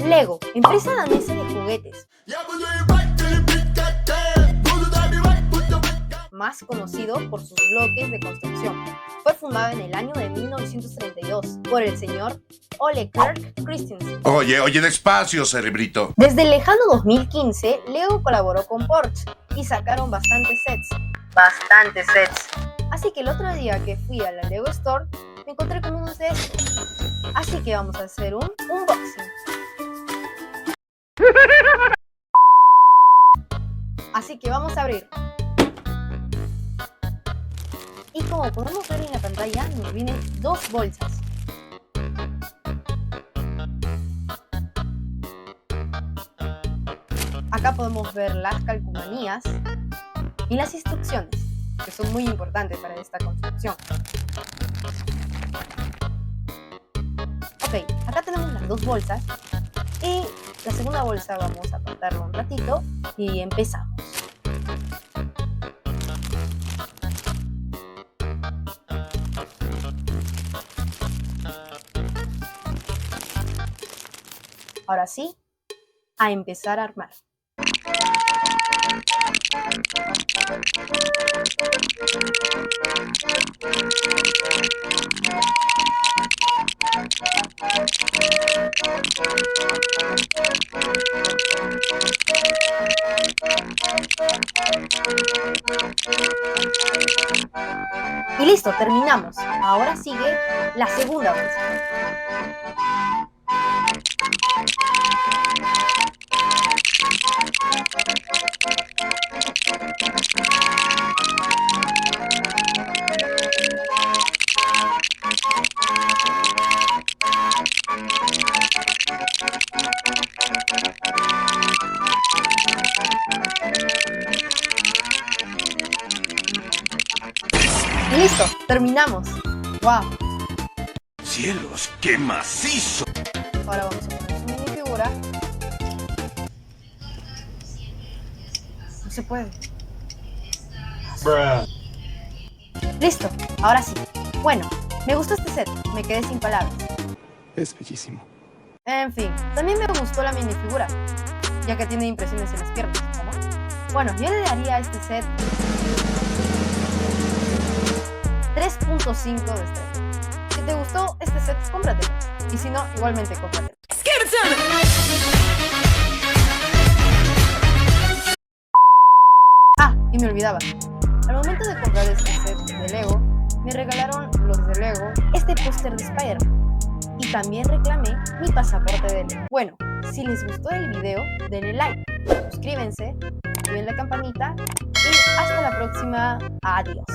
Lego, empresa danesa de juguetes, más conocido por sus bloques de construcción. Fue fundada en el año de 1932 por el señor Ole Kirk Christensen. Oye, despacio, cerebrito. Desde el lejano 2015, Lego colaboró con Porsche y sacaron bastantes sets. Así que el otro día que fui a la Lego Store, me encontré con unos de estos. Así que vamos a hacer un unboxing. Así que vamos a abrir. Y como podemos ver en la pantalla, nos vienen dos bolsas. Acá podemos ver las calcomanías y las instrucciones, que son muy importantes para esta construcción. Ok, acá tenemos las dos bolsas y la segunda bolsa vamos a apartarla un ratito y empezamos. Ahora sí, a empezar a armar. Y listo, terminamos. Ahora sigue la segunda bolsa. Y listo, terminamos. ¡Wow! ¡Cielos, qué macizo! Ahora vamos a poner su minifigura. No se puede. Listo, ahora sí. Bueno, me gustó este set, me quedé sin palabras. Es bellísimo. En fin, también me gustó la minifigura, ya que tiene impresiones en las piernas, ¿no? Bueno, yo le daría a este set 3.5 de estrella. Si te gustó este set, cómpratelo. Y si no, igualmente cómpratelo. Ah, y me olvidaba. Al momento de comprar este set de Lego, me regalaron los de Lego este póster de Spider-Man. Y también reclamé mi pasaporte de Lego. Bueno, si les gustó el video, denle like, suscríbanse, activen la campanita y hasta la próxima. Adiós.